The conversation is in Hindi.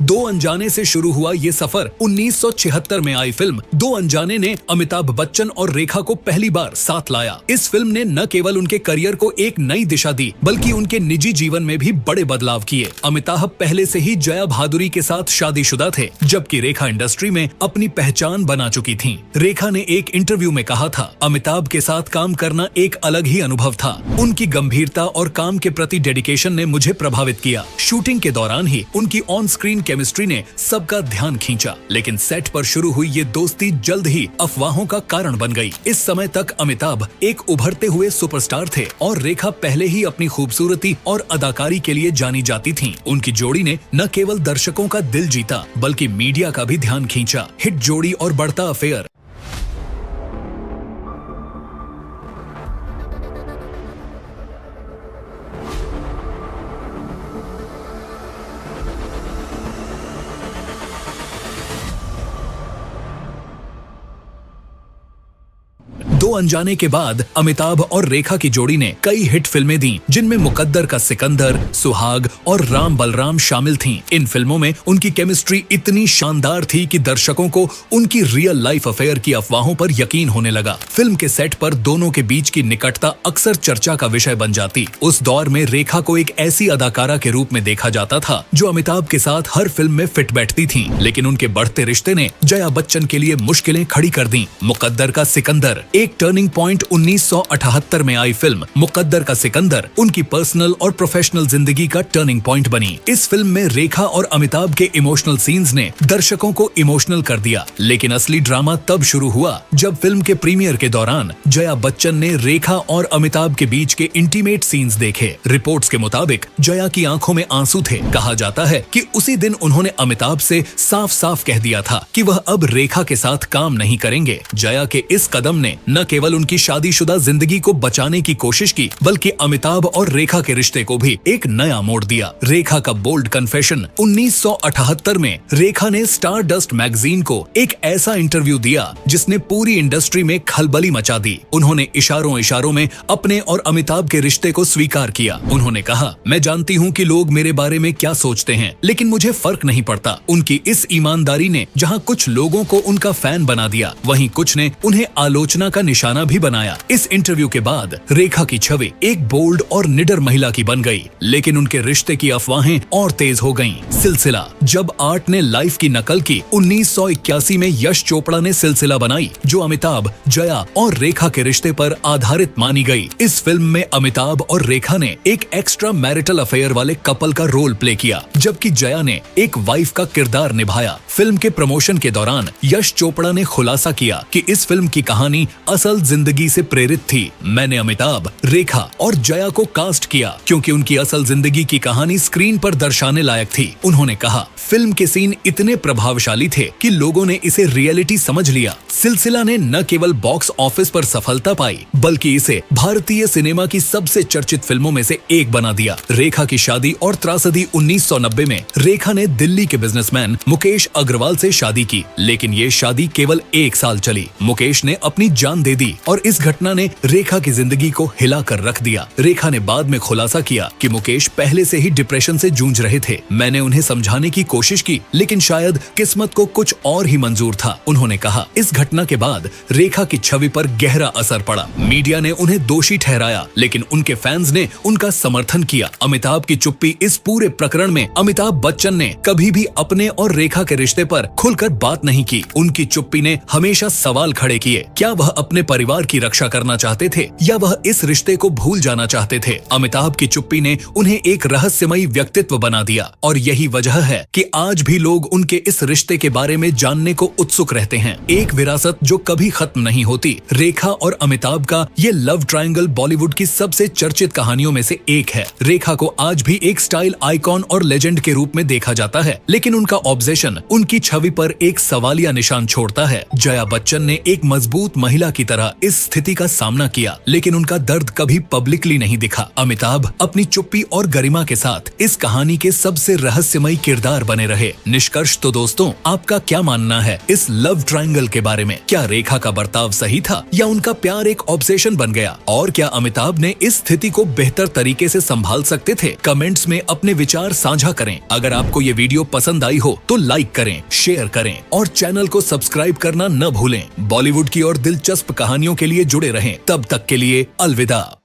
दो अनजाने से शुरू हुआ ये सफर 1976 में आई फिल्म दो अनजाने ने अमिताभ बच्चन और रेखा को पहली बार साथ लाया। इस फिल्म ने न केवल उनके करियर को एक नई दिशा दी बल्कि उनके निजी जीवन में भी बड़े बदलाव किए। अमिताभ पहले से ही जया भादुरी के साथ शादीशुदा थे, जबकि रेखा इंडस्ट्री में अपनी पहचान बना चुकी थीं। रेखा ने एक इंटरव्यू में कहा था, अमिताभ के साथ काम करना एक अलग ही अनुभव था। उनकी गंभीरता और काम के प्रति डेडिकेशन ने मुझे प्रभावित किया। शूटिंग के दौरान ही उनकी ऑन स्क्रीन केमिस्ट्री ने सबका ध्यान खींचा, लेकिन सेट पर शुरू हुई ये दोस्ती जल्द ही अफवाहों का कारण बन गई। इस समय तक अमिताभ एक उभरते हुए सुपरस्टार थे और रेखा पहले ही अपनी खूबसूरती और अदाकारी के लिए जानी जाती थीं। उनकी जोड़ी ने न केवल दर्शकों का दिल जीता बल्कि मीडिया का भी ध्यान खींचा। हिट जोड़ी और बढ़ता अफेयर। दो अनजाने के बाद अमिताभ और रेखा की जोड़ी ने कई हिट फिल्में दी, जिनमें मुकद्दर का सिकंदर, सुहाग और राम बलराम शामिल थीं। इन फिल्मों में उनकी केमिस्ट्री इतनी शानदार थी कि दर्शकों को उनकी रियल लाइफ अफेयर की अफवाहों पर यकीन होने लगा। फिल्म के सेट पर दोनों के बीच की निकटता अक्सर चर्चा का विषय बन जाती। उस दौर में रेखा को एक ऐसी अदाकारा के रूप में देखा जाता था जो अमिताभ के साथ हर फिल्म में फिट बैठती थी, लेकिन उनके बढ़ते रिश्ते ने जया बच्चन के लिए मुश्किलें खड़ी कर दी। मुकद्दर का सिकंदर एक टर्निंग पॉइंट 1978 में आई फिल्म मुकद्दर का सिकंदर उनकी पर्सनल और प्रोफेशनल जिंदगी का टर्निंग पॉइंट बनी। इस फिल्म में रेखा और अमिताभ के इमोशनल सीन्स ने दर्शकों को इमोशनल कर दिया, लेकिन असली ड्रामा तब शुरू हुआ जब फिल्म के प्रीमियर के दौरान जया बच्चन ने रेखा और अमिताभ के बीच के इंटीमेट सीन्स देखे। रिपोर्ट्स के मुताबिक जया की आंखों में आंसू थे। कहा जाता है कि उसी दिन उन्होंने अमिताभ से साफ साफ कह दिया था कि वह अब रेखा के साथ काम नहीं करेंगे। जया के इस कदम ने न केवल उनकी शादीशुदा जिंदगी को बचाने की कोशिश की बल्कि अमिताभ और रेखा के रिश्ते को भी एक नया मोड़ दिया। रेखा का बोल्ड कन्फेशन। 1978 में रेखा ने स्टारडस्ट मैगजीन को एक ऐसा इंटरव्यू दिया जिसने पूरी इंडस्ट्री में खलबली मचा दी। उन्होंने इशारों इशारों में अपने और अमिताभ के रिश्ते को स्वीकार किया। उन्होंने कहा, मैं जानती हूँ कि लोग मेरे बारे में क्या सोचते हैं, लेकिन मुझे फर्क नहीं पड़ता। उनकी इस ईमानदारी ने जहाँ कुछ लोगों को उनका फैन बना दिया, वहीं कुछ ने उन्हें आलोचना का निशाना भी बनाया। इस इंटरव्यू के बाद रेखा की छवि एक बोल्ड और निडर महिला की बन गई, लेकिन उनके रिश्ते की अफवाहें और तेज हो गईं। सिलसिला। जब आर्ट ने लाइफ की नकल की, 1981 में यश चोपड़ा ने सिलसिला बनाई जो अमिताभ, जया और रेखा के रिश्ते पर आधारित मानी गई। इस फिल्म में अमिताभ और रेखा ने एक एक्स्ट्रा मैरिटल अफेयर वाले कपल का रोल प्ले किया, जबकि जया ने एक वाइफ का किरदार निभाया। फिल्म के प्रमोशन के दौरान यश चोपड़ा ने खुलासा किया कि इस फिल्म की कहानी असल जिंदगी से प्रेरित थी। मैंने अमिताभ, रेखा और जया को कास्ट किया क्योंकि उनकी असल जिंदगी की कहानी स्क्रीन पर दर्शाने लायक थी। उन्होंने कहा, फिल्म के सीन इतने प्रभावशाली थे कि लोगों ने इसे रियलिटी समझ लिया। सिलसिला ने न केवल बॉक्स ऑफिस पर सफलता पाई बल्कि इसे भारतीय सिनेमा की सबसे चर्चित फिल्मों में से एक बना दिया। रेखा की शादी और त्रासदी। 1990 में रेखा ने दिल्ली के बिजनेसमैन मुकेश अग्रवाल से शादी की, लेकिन ये शादी केवल 1 साल चली। मुकेश ने अपनी जान दे दी और इस घटना ने रेखा की जिंदगी को हिला कर रख दिया। रेखा ने बाद में खुलासा किया कि मुकेश पहले से ही डिप्रेशन से जूझ रहे थे। मैंने उन्हें समझाने की कोशिश की, लेकिन शायद किस्मत को कुछ और ही मंजूर था। उन्होंने कहा, इस घटना के बाद रेखा की छवि पर गहरा असर पड़ा। मीडिया ने उन्हें दोषी ठहराया, लेकिन उनके फैंस ने उनका समर्थन किया। अमिताभ की चुप्पी। इस पूरे प्रकरण में अमिताभ बच्चन ने कभी भी अपने और रेखा के रिश्ते पर खुलकर बात नहीं की। उनकी चुप्पी ने हमेशा सवाल खड़े किए। क्या वह अपने परिवार की रक्षा करना चाहते थे या वह इस रिश्ते को भूल जाना चाहते थे? अमिताभ की चुप्पी ने उन्हें एक रहस्यमयी व्यक्तित्व बना दिया और यही वजह है कि आज भी लोग उनके इस रिश्ते के बारे में जानने को उत्सुक रहते हैं। एक विरासत जो कभी खत्म नहीं होती। रेखा और अमिताभ का ये लव ट्रायंगल बॉलीवुड की सबसे चर्चित कहानियों में से एक है। रेखा को आज भी एक स्टाइल आइकॉन और लेजेंड के रूप में देखा जाता है, लेकिन उनका ऑब्सेशन उनकी छवि पर एक सवालिया निशान छोड़ता है। जया बच्चन ने एक मजबूत महिला की तरह इस स्थिति का सामना किया, लेकिन उनका दर्द कभी पब्लिकली नहीं दिखा। अमिताभ अपनी चुप्पी और गरिमा के साथ इस कहानी के सबसे रहस्यमयी किरदार बने रहे। निष्कर्ष तो दोस्तों, आपका क्या मानना है इस लव ट्रायंगल के बारे में? क्या रेखा का बर्ताव सही था या उनका प्यार एक ऑब्सेशन बन गया? और क्या अमिताभ ने इस स्थिति को बेहतर तरीके से संभाल सकते थे? कमेंट्स में अपने विचार साझा करें। अगर आपको ये वीडियो पसंद आई हो तो लाइक करें, शेयर करें और चैनल को सब्सक्राइब करना न भूलें। बॉलीवुड की और दिलचस्प कहानियों के लिए जुड़े रहें। तब तक के लिए अलविदा।